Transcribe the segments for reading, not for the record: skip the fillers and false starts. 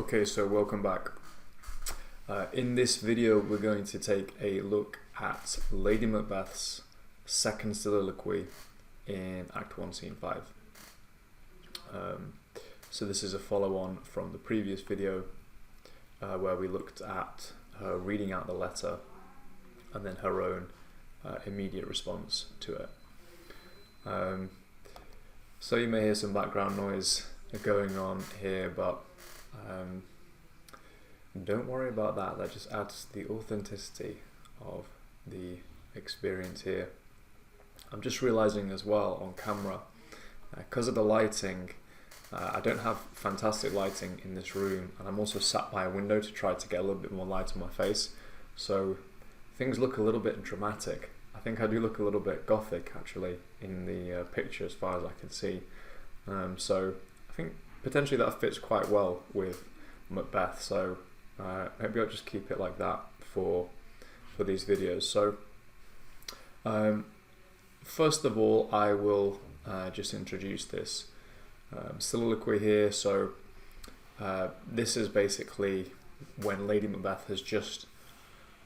Okay, so welcome back. In this video we're going to take a look at Lady Macbeth's second soliloquy in Act 1, Scene 5. So this is a follow-on from the previous video where we looked at her reading out the letter and then her own immediate response to it. So you may hear some background noise going on here, but don't worry about that. That just adds to the authenticity of the experience here. I'm just realizing as well on camera, because of the lighting, I don't have fantastic lighting in this room, and I'm also sat by a window to try to get a little bit more light on my face, so things look a little bit dramatic. I think I do look a little bit gothic actually in the picture as far as I can see. So I think potentially that fits quite well with Macbeth, so maybe I'll just keep it like that for these videos. So first of all, I will just introduce this soliloquy here. So this is basically when Lady Macbeth has just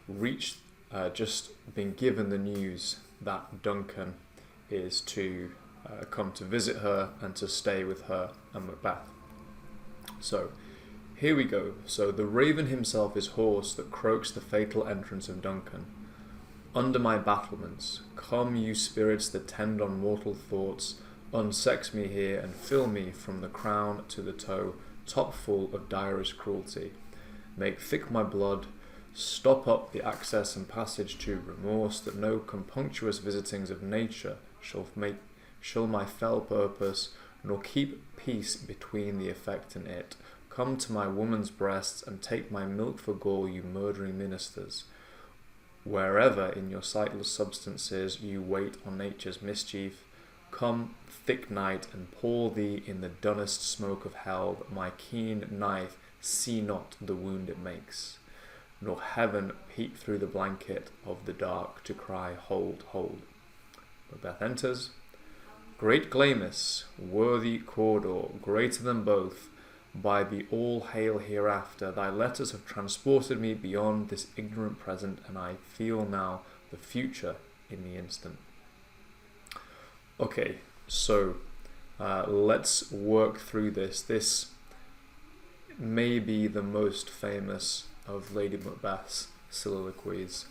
been given the news that Duncan is to come to visit her and to stay with her and Macbeth. So here we go. So the raven himself is hoarse that croaks the fatal entrance of Duncan. Under my battlements, come you spirits that tend on mortal thoughts, unsex me here and fill me from the crown to the toe, top full of direst cruelty. Make thick my blood, stop up the access and passage to remorse, that no compunctious visitings of nature shall my fell purpose, nor keep peace between the effect and it. Come to my woman's breasts and take my milk for gall, you murdering ministers. Wherever in your sightless substances you wait on nature's mischief, come, thick night, and pour thee in the dunnest smoke of hell, that my keen knife see not the wound it makes, nor heaven peep through the blanket of the dark to cry, hold, hold. Macbeth enters. Great Glamis, worthy Cawdor, greater than both, by the all hail hereafter, thy letters have transported me beyond this ignorant present, and I feel now the future in the instant. Okay, so let's work through this. This may be the most famous of Lady Macbeth's soliloquies.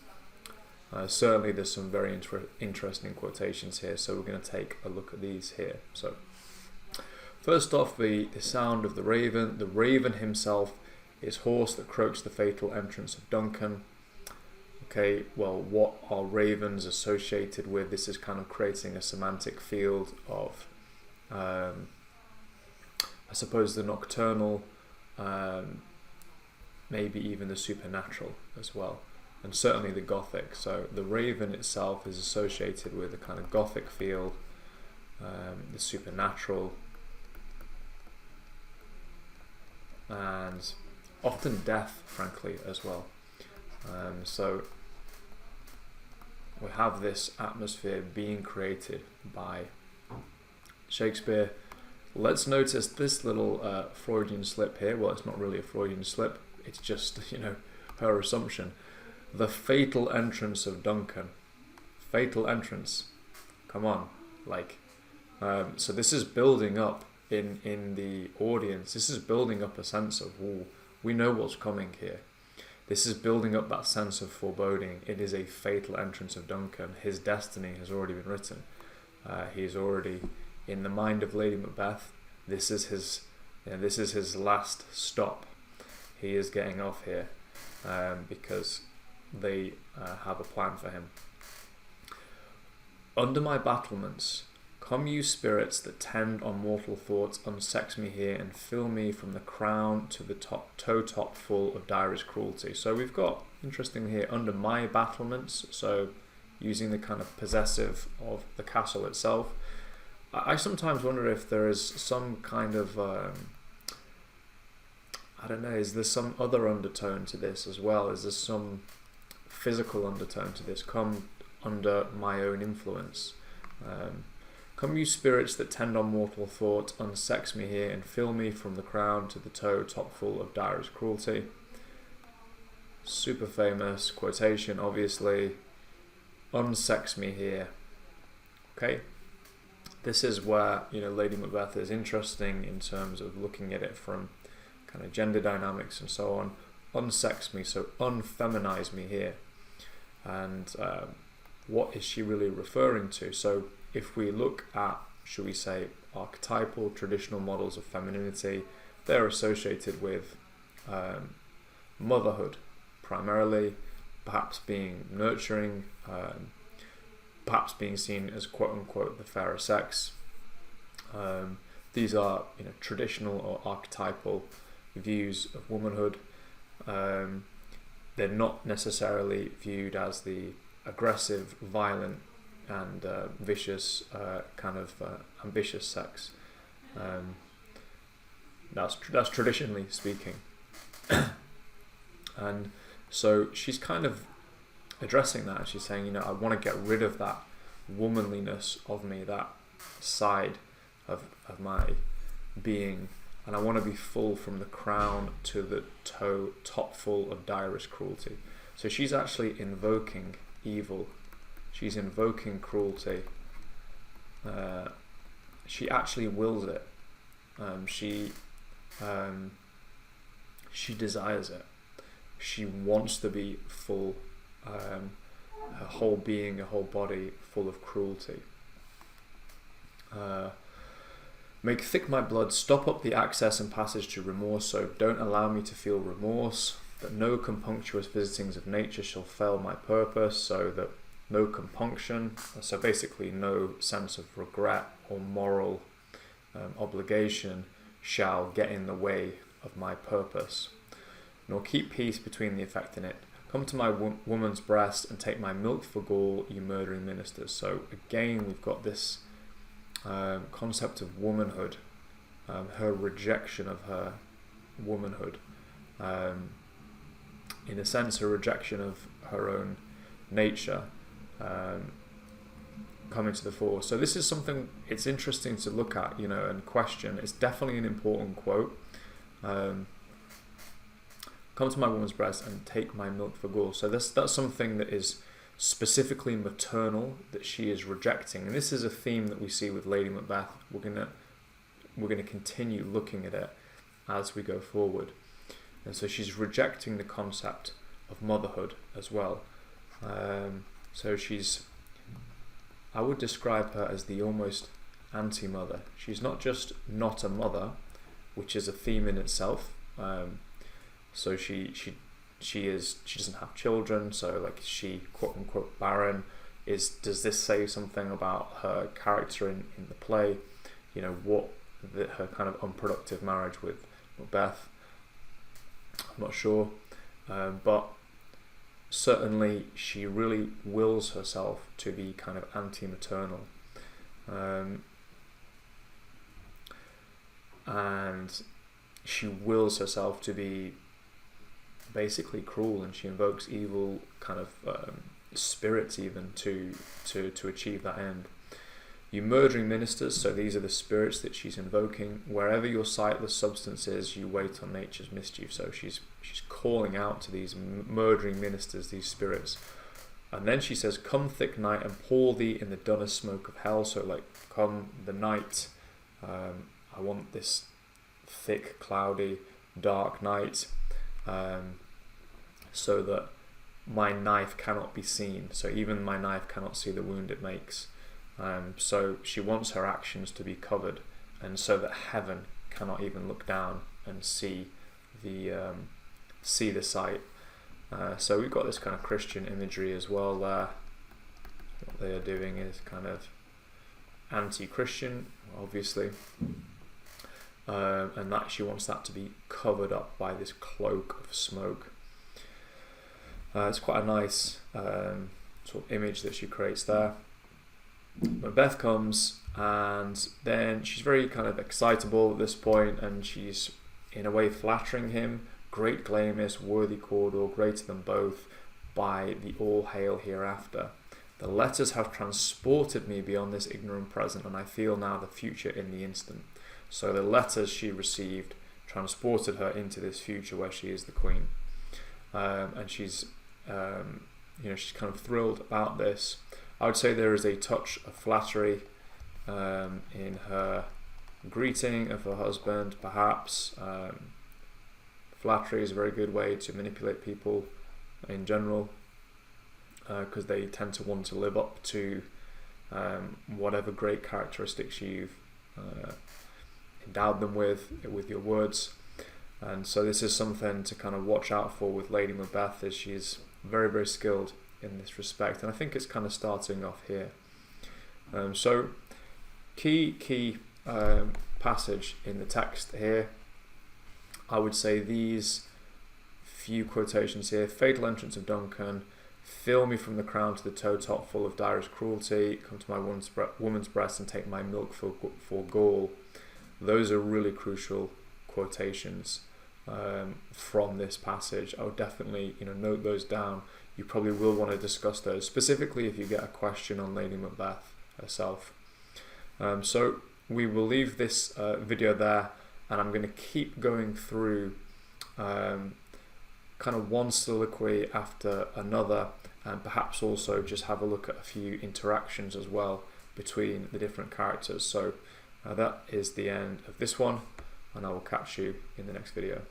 Certainly there's some very interesting quotations here, so we're going to take a look at these here. So first off, the sound of the raven. The raven himself is hoarse that croaks the fatal entrance of Duncan. Okay, well, what are ravens associated with? This is kind of creating a semantic field of, I suppose, the nocturnal, maybe even the supernatural as well, and certainly the gothic. So the raven itself is associated with a kind of gothic field, the supernatural, and often death, frankly, as well. So we have this atmosphere being created by Shakespeare. Let's notice this little Freudian slip here. Well, it's not really a Freudian slip, it's just, her assumption. The fatal entrance of Duncan. Fatal entrance. Come on. So this is building up in the audience. This is building up a sense of, ooh, we know what's coming here. This is building up that sense of foreboding. It is a fatal entrance of Duncan. His destiny has already been written. He's already in the mind of Lady Macbeth. This is his last stop. He is getting off here because they have a plan for him. Under my battlements, come you spirits that tend on mortal thoughts, unsex me here and fill me from the crown to the toe top full of direst cruelty. So we've got, interesting here, under my battlements, so using the kind of possessive of the castle itself. I sometimes wonder if there is some kind of, I don't know, is there some other undertone to this as well? Is there some physical undertone to this? Come under my own influence. Come you spirits that tend on mortal thought, unsex me here and fill me from the crown to the toe, top full of direst cruelty. Super famous quotation, obviously. Unsex me here. Okay, this is where, you know, Lady Macbeth is interesting in terms of looking at it from kind of gender dynamics and so on. Unsex me, so unfeminize me here. And what is she really referring to? So if we look at, should we say, archetypal traditional models of femininity, they're associated with motherhood primarily, perhaps being nurturing, perhaps being seen as quote unquote the fairer sex. These are, you know, traditional or archetypal views of womanhood. They're not necessarily viewed as the aggressive, violent, and vicious kind of ambitious sex. That's traditionally speaking. And so she's kind of addressing that. She's saying, you know, I want to get rid of that womanliness of me, that side of my being, and I want to be full from the crown to the toe, top full of direst cruelty. So she's actually invoking evil. She's invoking cruelty. She actually wills it. She desires it. She wants to be full, her whole being, her whole body full of cruelty. Make thick my blood, stop up the access and passage to remorse, so don't allow me to feel remorse, that no compunctuous visitings of nature shall fail my purpose, so that no compunction, so basically no sense of regret or moral obligation shall get in the way of my purpose, nor keep peace between the effect in it. Come to my woman's breast and take my milk for gall, you murdering ministers. So again, we've got this concept of womanhood, her rejection of her womanhood, in a sense, a rejection of her own nature coming to the fore. So this is something it's interesting to look at, you know, and question. It's definitely an important quote. Come to my woman's breast and take my milk for gall. So that's something that is specifically maternal that she is rejecting, and this is a theme that we see with Lady Macbeth. We're gonna continue looking at it as we go forward, and so she's rejecting the concept of motherhood as well. So I would describe her as the almost anti-mother. She's not just not a mother, which is a theme in itself. So she doesn't have children, so like she quote unquote barren. Does this say something about her character in the play? You know, her kind of unproductive marriage with Macbeth? I'm not sure, but certainly she really wills herself to be kind of anti-maternal, and she wills herself to be basically cruel, and she invokes evil kind of spirits even to achieve that end. You murdering ministers, so these are the spirits that she's invoking. Wherever your sightless substance is, you wait on nature's mischief. So she's calling out to these murdering ministers, these spirits. And then she says, come thick night and pour thee in the dunnest smoke of hell. So like, come the night, I want this thick, cloudy, dark night, so that my knife cannot be seen. So even my knife cannot see the wound it makes. So she wants her actions to be covered, and so that heaven cannot even look down and see the sight. So we've got this kind of Christian imagery as well there. What they are doing is kind of anti-Christian, obviously. And that she wants that to be covered up by this cloak of smoke. It's quite a nice sort of image that she creates there. Macbeth comes, and then she's very kind of excitable at this point, and she's in a way flattering him. Great Glamis, worthy Cawdor, greater than both, by the all hail hereafter. The letters have transported me beyond this ignorant present, and I feel now the future in the instant. So the letters she received transported her into this future where she is the queen, and she's she's kind of thrilled about this. I would say there is a touch of flattery in her greeting of her husband, perhaps. Flattery is a very good way to manipulate people in general, because they tend to want to live up to whatever great characteristics you've endowed them with your words. And so this is something to kind of watch out for with Lady Macbeth, as she's very, very skilled in this respect, and I think it's kind of starting off here. So key passage in the text here, I would say these few quotations here: fatal entrance of Duncan, fill me from the crown to the toe top full of direst cruelty, come to my woman's breast and take my milk for gall. Those are really crucial quotations from this passage. I would definitely note those down. You probably will want to discuss those, specifically if you get a question on Lady Macbeth herself. So we will leave this video there, and I'm going to keep going through kind of one soliloquy after another, and perhaps also just have a look at a few interactions as well between the different characters. So that is the end of this one, and I will catch you in the next video.